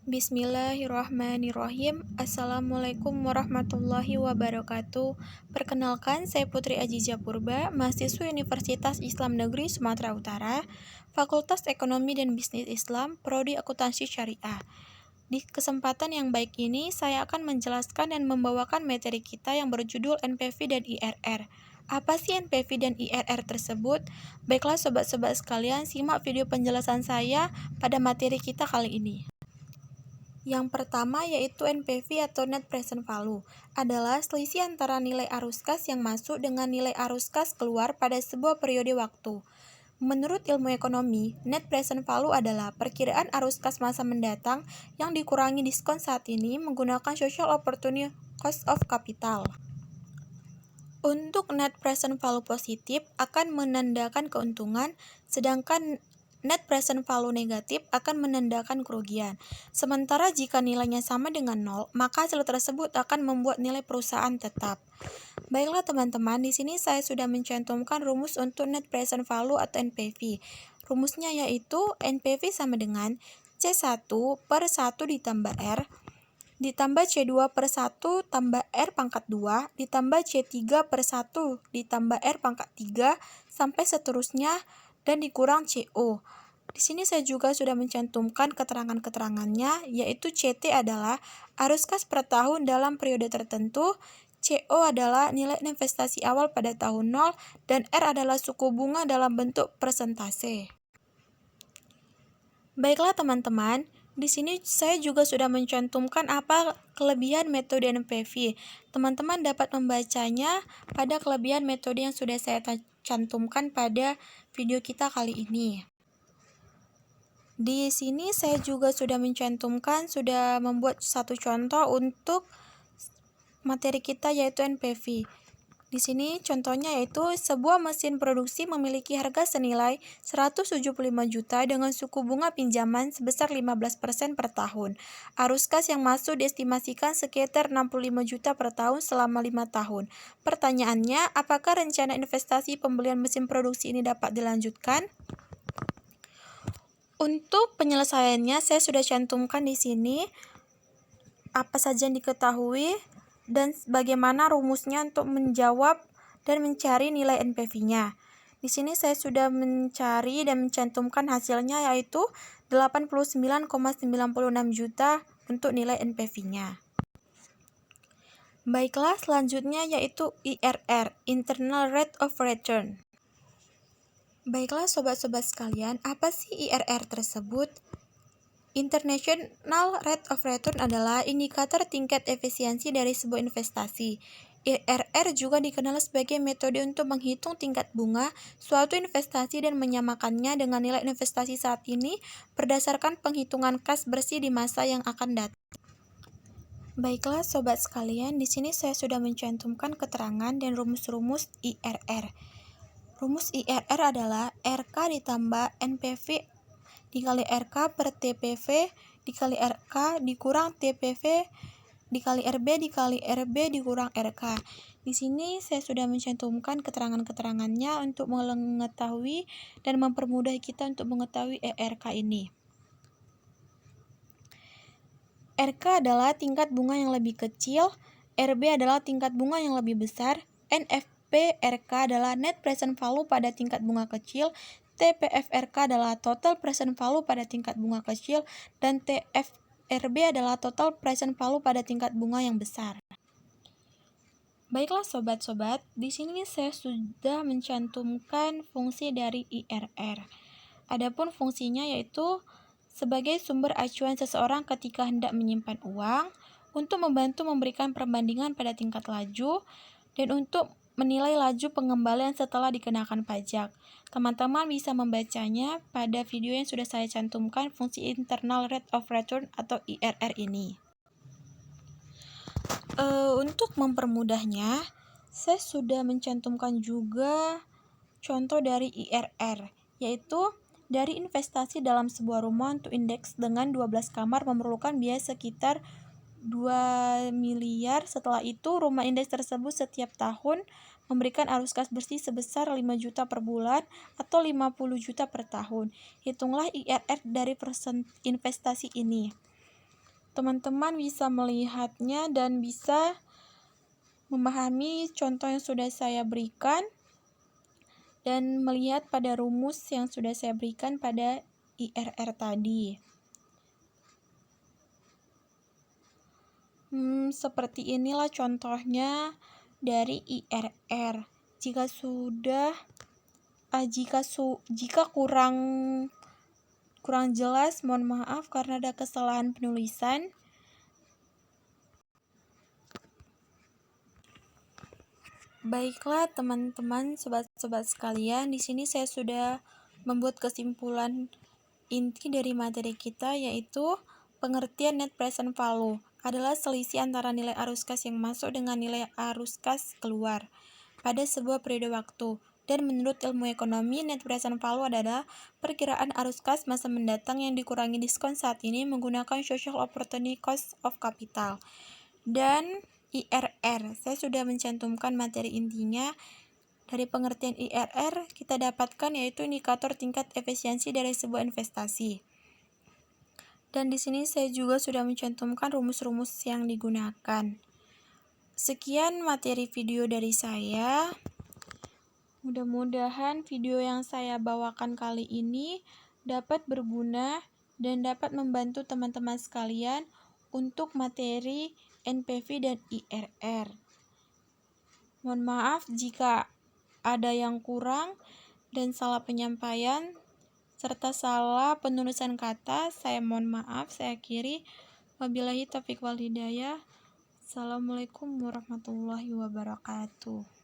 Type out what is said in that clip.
Bismillahirrahmanirrahim. Assalamualaikum warahmatullahi wabarakatuh. Perkenalkan, saya Putri Ajizah Purba, mahasiswa Universitas Islam Negeri Sumatera Utara, Fakultas Ekonomi dan Bisnis Islam, Prodi Akuntansi Syariah. Di kesempatan yang baik ini, saya akan menjelaskan dan membawakan materi kita yang berjudul NPV dan IRR. Apa sih NPV dan IRR tersebut? Baiklah sobat-sobat sekalian, simak video penjelasan saya pada materi kita kali ini. Yang pertama yaitu NPV atau Net Present Value adalah selisih antara nilai arus kas yang masuk dengan nilai arus kas keluar pada sebuah periode waktu. Menurut ilmu ekonomi, Net Present Value adalah perkiraan arus kas masa mendatang yang dikurangi diskon saat ini menggunakan Social Opportunity Cost of Capital. Untuk Net Present Value positif akan menandakan keuntungan, sedangkan Net Present Value negatif akan menandakan kerugian. Sementara jika nilainya sama dengan 0, maka hasil tersebut akan membuat nilai perusahaan tetap. Baiklah teman-teman, di sini saya sudah mencantumkan rumus untuk Net Present Value atau NPV. Rumusnya yaitu NPV sama dengan C1 per 1 ditambah R, ditambah C2 per 1 tambah R pangkat 2, ditambah C3 per 1 ditambah R pangkat 3, sampai seterusnya, dan dikurang CO. Di sini saya juga sudah mencantumkan keterangan-keterangannya, yaitu CT adalah arus kas per tahun dalam periode tertentu, CO adalah nilai investasi awal pada tahun 0, dan R adalah suku bunga dalam bentuk persentase. Baiklah teman-teman, di sini saya juga sudah mencantumkan apa kelebihan metode NPV. Teman-teman dapat membacanya pada kelebihan metode yang sudah saya cantumkan pada video kita kali ini. Di sini saya juga sudah mencantumkan, sudah membuat satu contoh untuk materi kita yaitu NPV. Di sini contohnya yaitu sebuah mesin produksi memiliki harga senilai 175 juta dengan suku bunga pinjaman sebesar 15% per tahun. Arus kas yang masuk diestimasikan sekitar 65 juta per tahun selama 5 tahun. Pertanyaannya, apakah rencana investasi pembelian mesin produksi ini dapat dilanjutkan? Untuk penyelesaiannya saya sudah cantumkan di sini apa saja yang diketahui dan bagaimana rumusnya untuk menjawab dan mencari nilai NPV-nya. Di sini saya sudah mencari dan mencantumkan hasilnya yaitu 89,96 juta untuk nilai NPV-nya. Baiklah, selanjutnya yaitu IRR, Internal Rate of Return. Baiklah sobat-sobat sekalian, apa sih IRR tersebut? International Rate of Return adalah indikator tingkat efisiensi dari sebuah investasi. IRR juga dikenal sebagai metode untuk menghitung tingkat bunga suatu investasi dan menyamakannya dengan nilai investasi saat ini berdasarkan penghitungan kas bersih di masa yang akan datang. Baiklah sobat sekalian, di sini saya sudah mencantumkan keterangan dan rumus-rumus IRR. Rumus IRR adalah RK ditambah NPV dikali RK per TPV dikali RK dikurang TPV dikali RB dikali RB dikurang RK. Di sini saya sudah mencantumkan keterangan-keterangannya untuk mengetahui dan mempermudah kita untuk mengetahui RK ini. RK adalah tingkat bunga yang lebih kecil, RB adalah tingkat bunga yang lebih besar, NFP RK adalah Net Present Value pada tingkat bunga kecil, TPFRK adalah Total Present Value pada tingkat bunga kecil, dan TFRB adalah Total Present Value pada tingkat bunga yang besar. Baiklah sobat-sobat, di sini saya sudah mencantumkan fungsi dari IRR. Adapun fungsinya yaitu sebagai sumber acuan seseorang ketika hendak menyimpan uang, untuk membantu memberikan perbandingan pada tingkat laju, dan untuk menilai laju pengembalian setelah dikenakan pajak. Teman-teman bisa membacanya pada video yang sudah saya cantumkan fungsi Internal Rate of Return atau IRR ini. Untuk mempermudahnya, saya sudah mencantumkan juga contoh dari IRR, yaitu dari investasi dalam sebuah rumah untuk indeks dengan 12 kamar memerlukan biaya sekitar 2 miliar. Setelah itu, rumah indeks tersebut setiap tahun memberikan arus kas bersih sebesar 5 juta per bulan atau 50 juta per tahun. Hitunglah IRR dari investasi ini. teman-teman bisa melihatnya dan bisa memahami contoh yang sudah saya berikan dan melihat pada rumus yang sudah saya berikan pada IRR tadi. Seperti inilah contohnya dari IRR. Jika kurang jelas, mohon maaf karena ada kesalahan penulisan. Baiklah teman-teman, sobat-sobat sekalian, di sini saya sudah membuat kesimpulan inti dari materi kita, yaitu pengertian net present value adalah selisih antara nilai arus kas yang masuk dengan nilai arus kas keluar pada sebuah periode waktu. Dan menurut ilmu ekonomi, net present value adalah perkiraan arus kas masa mendatang yang dikurangi diskon saat ini menggunakan social opportunity cost of capital. Dan IRR, saya sudah mencantumkan materi intinya. Dari pengertian IRR, kita dapatkan yaitu indikator tingkat efisiensi dari sebuah investasi. Dan di sini saya juga sudah mencantumkan rumus-rumus yang digunakan. Sekian materi video dari saya. Mudah-mudahan video yang saya bawakan kali ini dapat berguna dan dapat membantu teman-teman sekalian untuk materi NPV dan IRR. Mohon maaf jika ada yang kurang dan salah penyampaian serta salah penulisan kata, saya mohon maaf, saya akhiri. Wabillahi taufiq wal hidayah. Assalamualaikum warahmatullahi wabarakatuh.